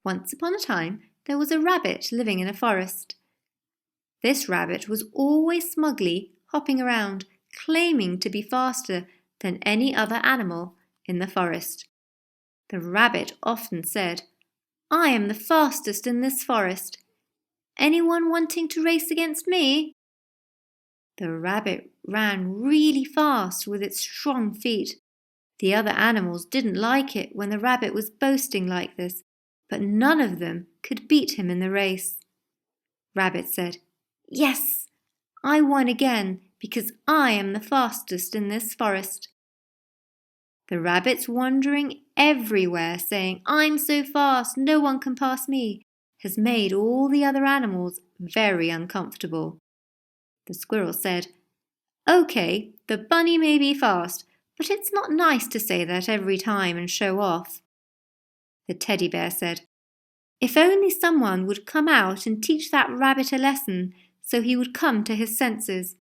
Once upon a time, there was a rabbit living in a forest. This rabbit was always smugly hopping around, claiming to be faster than any other animal in the forest. The rabbit often said, "I am the fastest in this forest. Anyone wanting to race against me?" The rabbit ran really fast with its strong feet. The other animals didn't like it when the rabbit was boasting like this, but none of them could beat him in the race. Rabbit said, "Yes, I won again because I am the fastest in this forest." The rabbit's wandering everywhere saying, "I'm so fast, no one can pass me," has made all the other animals very uncomfortable. The squirrel said, "Okay, the bunny may be fast, but it's not nice to say that every time and show off." The teddy bear said, "If only someone would come out and teach that rabbit a lesson so he would come to his senses."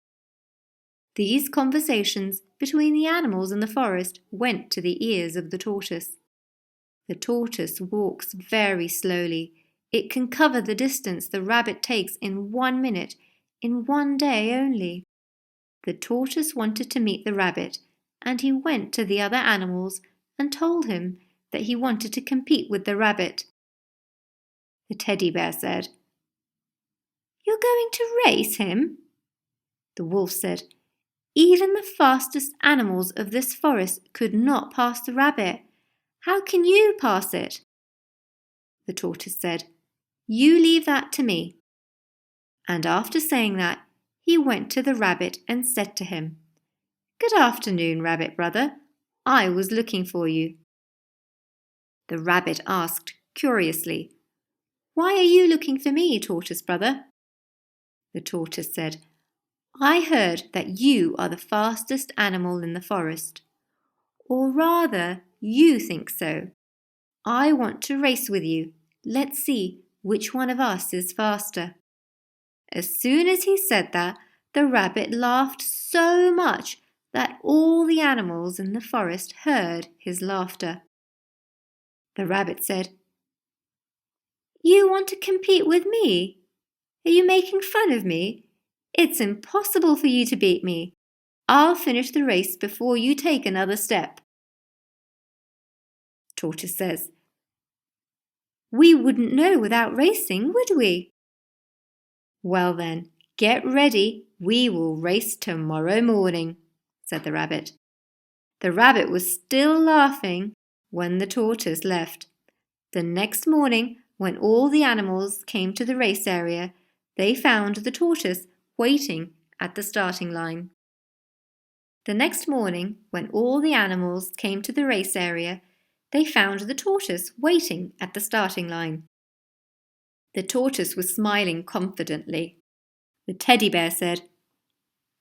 These conversations between the animals in the forest went to the ears of the tortoise. The tortoise walks very slowly. It can cover the distance the rabbit takes in 1 minute, in 1 day only. The tortoise wanted to meet the rabbit, and he went to the other animals and told him that he wanted to compete with the rabbit. The teddy bear said, "You're going to race him?" The wolf said, "Even the fastest animals of this forest could not pass the rabbit. How can you pass it?" The tortoise said, "You leave that to me." And after saying that, he went to the rabbit and said to him, "Good afternoon, rabbit brother. I was looking for you." The rabbit asked curiously, "Why are you looking for me, tortoise brother?" The tortoise said, "I heard that you are the fastest animal in the forest. Or rather, you think so. I want to race with you. Let's see which one of us is faster." As soon as he said that, the rabbit laughed so much that all the animals in the forest heard his laughter. The rabbit said, "You want to compete with me? Are you making fun of me? It's impossible for you to beat me. I'll finish the race before you take another step." Tortoise says, "We wouldn't know without racing, would we?" "Well then, get ready. We will race tomorrow morning," said the rabbit. The rabbit was still laughing when the tortoise left. The next morning, when all the animals came to the race area, they found the tortoise waiting at the starting line. The next morning, when all the animals came to the race area, they found the tortoise waiting at the starting line. The tortoise was smiling confidently. The teddy bear said,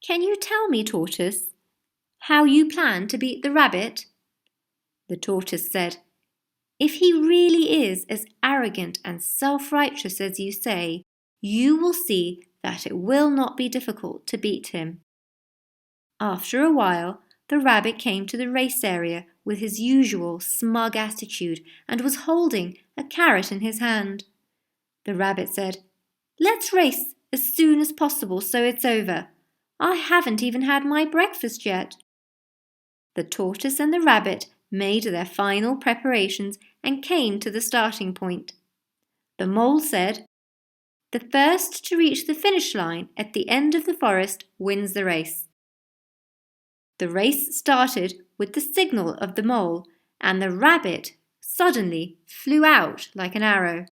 "Can you tell me, tortoise, how you plan to beat the rabbit?" The tortoise said, "If he really is as arrogant and self-righteous as you say, you will see that it will not be difficult to beat him." After a while, the rabbit came to the race area with his usual smug attitude and was holding a carrot in his hand. The rabbit said, "Let's race as soon as possible so it's over. I haven't even had my breakfast yet." The tortoise and the rabbit made their final preparations and came to the starting point. The mole said, "The first to reach the finish line at the end of the forest wins the race." The race started with the signal of the mole, and the rabbit suddenly flew out like an arrow.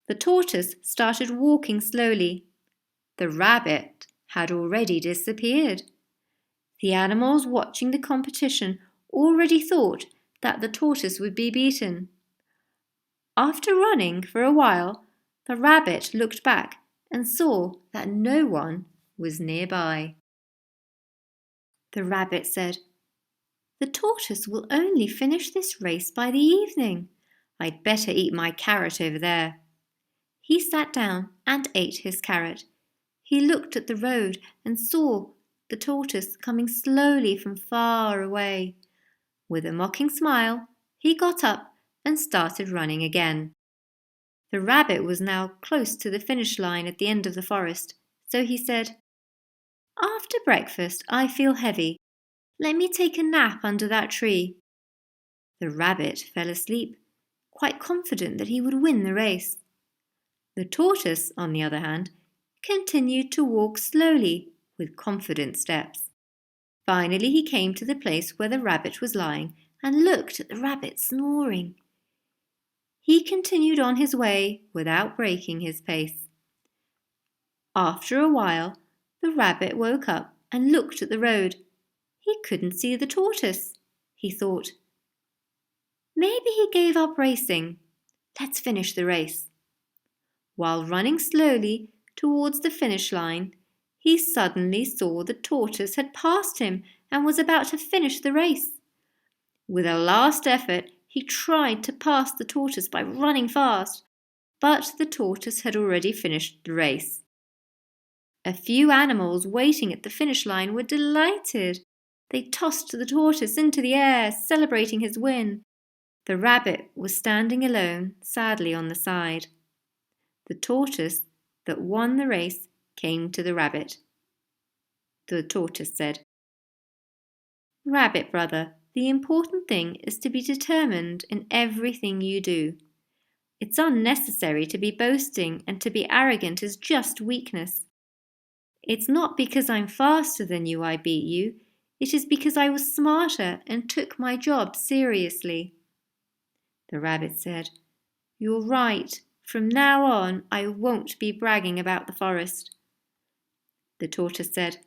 The tortoise started walking slowly. The rabbit had already disappeared. The animals watching the competition already thought that the tortoise would be beaten. After running for a while, the rabbit looked back and saw that no one was nearby. The rabbit said, "The tortoise will only finish this race by the evening. I'd better eat my carrot over there." He sat down and ate his carrot. He looked at the road and saw the tortoise coming slowly from far away. With a mocking smile, he got up and started running again. The rabbit was now close to the finish line at the end of the forest, so he said, "After breakfast I feel heavy. Let me take a nap under that tree." The rabbit fell asleep, quite confident that he would win the race. The tortoise, on the other hand, continued to walk slowly with confident steps. Finally he came to the place where the rabbit was lying and looked at the rabbit snoring. He continued on his way without breaking his pace. After a while, the rabbit woke up and looked at the road. He couldn't see the tortoise. He thought, "Maybe he gave up racing. Let's finish the race." While running slowly towards the finish line, he suddenly saw the tortoise had passed him and was about to finish the race. With a last effort, he tried to pass the tortoise by running fast, but the tortoise had already finished the race. A few animals waiting at the finish line were delighted. They tossed the tortoise into the air, celebrating his win. The rabbit was standing alone, sadly on the side. The tortoise that won the race came to the rabbit. The tortoise said, "Rabbit brother, the important thing is to be determined in everything you do. It's unnecessary to be boasting, and to be arrogant is just weakness. It's not because I'm faster than you I beat you. It is because I was smarter and took my job seriously." The rabbit said, "You're right. From now on, I won't be bragging about the forest." The tortoise said,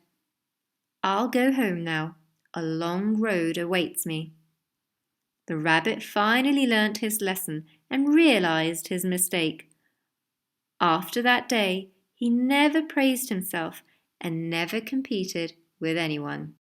"I'll go home now. A long road awaits me." The rabbit finally learnt his lesson and realized his mistake. After that day, he never praised himself and never competed with anyone.